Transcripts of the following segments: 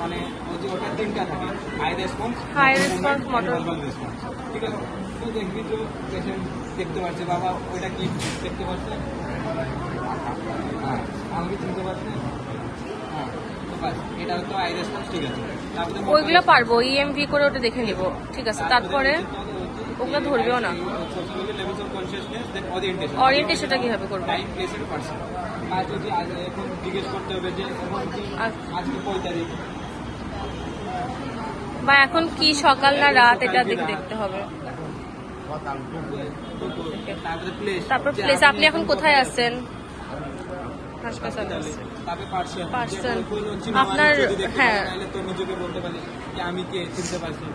মানে ওই যে ওটা তিনটা থাকে, হাই রেসপন্স, মোটর রেসপন্স, ঠিক আছে। তো দেখবি তো পেশেন্ট দেখতে পাচ্ছে, বাবা ওইটা কি দেখতে পাচ্ছে, হ্যাঁ আমাকে চিনতে পারছে, হ্যাঁ তো বাস এটা তো আই রেসপন্স, ঠিক আছে। তারপরে ওইগুলো পারবো, ইএমভি করে ওটা দেখে নিব, ঠিক আছে। তারপরে ওগুলো ধরবেও না। ওরিয়েন্টেশনটা কিভাবে করবো? টাইম প্লেসের পার্সন, আর যদি এখন জিজ্ঞেস করতে হবে যে আজকে কয় তারিখ, বা এখন কি সকাল না রাত, এটা দেখতে হবে। তারপরে প্লেস, তারপর প্লেস, আপনি এখন কোথায় আছেন? হাসপাতালে আছেন। তারপরে পার্সন, পার্সন আপনার, আপনার, হ্যাঁ তাহলে তো নিজেকে বলতে পারি যে আমি কে, চিনতে পারছি,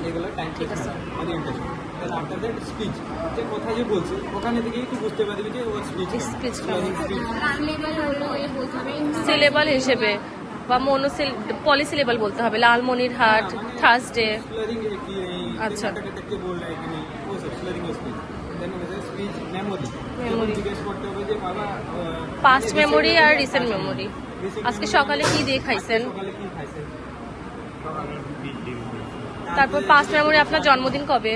এগুলো টাইম ঠিক আছে। ওরিয়েন্টেশন। তাহলে আফটার দ্যাট স্পিচ, যে কথা যে বলছে ওখানে থেকে একটু বুঝতে পারবি যে ও স্পিচ স্পিচ স্পিচ সিলেবাল হিসেবে বা পলিসিলেবাল বলতে হবে, লালমনিরহাট, থার্সডে। स्लरिंग की अच्छा। टक बोल रहा है कि नहीं, वो सब slurring speech. Then speech memory, Memory। জিজ্ঞেস করতে হবে যে বাবা পাস্ট মেমোরি আর রিসেন্ট মেমোরি। আজকে সকালে কি দিয়ে খাইছেন? সকালে কি খাইছেন, তারপর পাস্ট মেমোরি, আপনার জন্মদিন কবে,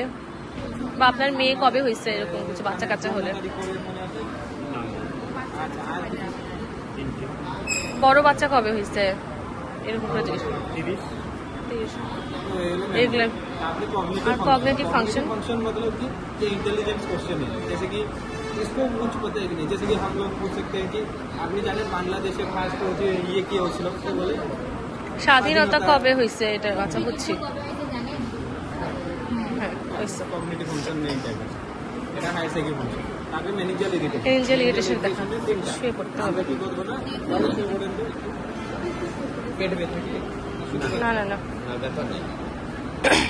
বা আপনার মেয়ে কবে হয়েছে, এরকম কিছু বাচ্চা কাচ্চা হলে। তারিখ করে মনে আছে? আচ্ছা, আর কি? বড় বাচ্চা কবে হয়েছে, এরকম করে জিজ্ঞেস করুন। 30 तो এগুলো। आपने और cognitive function? फंक्शन मतलब कि ये इंटेलिजेंस क्वेश्चन है, जैसे कि इसको कुछ पता है कि नहीं, जैसे कि हम लोग पूछ सकते हैं कि আপনি জানেন বাংলাদেশে ফার্স্ট যে ইয়ে কি হয়েছিল, তো বলে স্বাধীনতা কবে হয়েছে, এটা আচ্ছা বুঝছি। হ্যাঁ হয়েছে। কগনিটিভ ফাংশন নেই টাইপের, এটা হাই সাইকি ফাংশন। তারপরে ম্যানেজার ইরিটেশন, এঞ্জেল ইরিটেশন দেখা শুয়ে পড়তে হবে। আমরা কি করবো না, তাহলে শুয়ে পড়েন তো পেট ব্যথা কি না না না, ব্যথা নেই,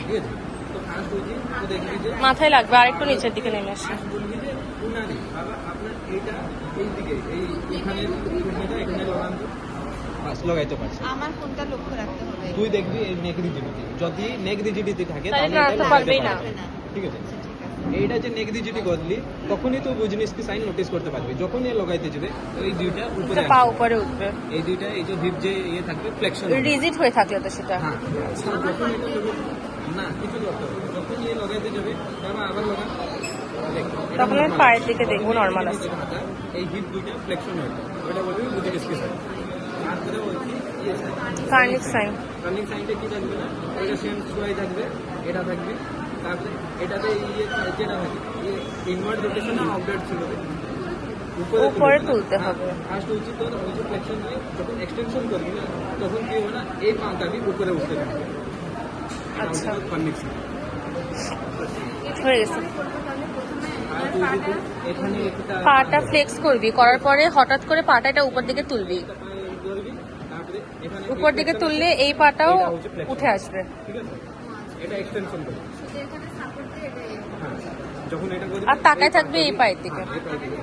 ঠিক আছে। তো ফার্স্ট হয়েছে তো দেখবি যে মাথায় লাগবে, আরেকটু নিচের দিকে নেমে আসে। বলবি যে উনারি বাবা আপনার এইটা এই দিকে এই এখানে এখানে লাগান তো, বাস লাগাইতে পারছে। আমার কোনটা লক্ষ্য রাখতে হবে? তুই দেখবি এই নেক রিজিডিটি, যদি নেক রিজিডিটি থাকে তাহলে তাহলে লাগাতে এটা পারবেই না। লাগাতে পারবে। ঠিক আছে, এইটা যে নেক রিজিডিটি করলি তখনই তো বুঝনিস কি সাইন নোটিস করতে পারবি, যখন এ লাগাইতে যাবে এই দুইটা উপরে পা আসবে। উপরে উঠবে, এই দুইটা এই যে হিপ যে ইয়ে থাকবে ফ্লেকশন, রিজিড হয়ে থাকলে তো সেটা। হ্যাঁ যখন এটা যাবে না কিছু করতে হবে, যখন ইয়ে লাগাইতে যাবে তারপর আবার লাগান, তখন আমি পায়ের দিকে দেখবো নর্মাল আছে। এই হিপ দুইটা ফ্লেকশন হয়েছে, ওটা বলবি বুঝনিস কি সাইন। তারপরে বলছি ইয়ে সাইন, কার্নিক সাইন। রানিং সাইনটা কি থাকবে না, এটা সেম সোয়াই থাকবে, এটা থাকবে। তারপরে এটাতে ইয়ে যেটা থাকে ইনওয়ার্ড রোটেশন না আউটওয়ার্ড ছিল, উপরে তুলতে হবে। ফার্স্ট হচ্ছে তোর ওই যে ফ্লেকশন দিয়ে যখন এক্সটেনশন করবি না তখন কি হবে না, এই পাটা বি উপরে উঠতে থাকবে। আচ্ছা কনভিকশন হয়ে গেছে। আর তুই যদি এখানে একটা পাটা ফ্লেক্স করবি, করার পরে হঠাৎ করে পাটা এটা উপর দিকে তুলবি, করবি, তারপরে এখানে উপর দিকে তুললে এই পাটাও এটা হচ্ছে flexion। উঠে আসবে। ঠিক আছে, এটা এক্সটেনশন করবি, হ্যাঁ যখন এটা করবি আর তাকায় থাকবে এই পায়ের দিকে। এই পায়ের দিকে।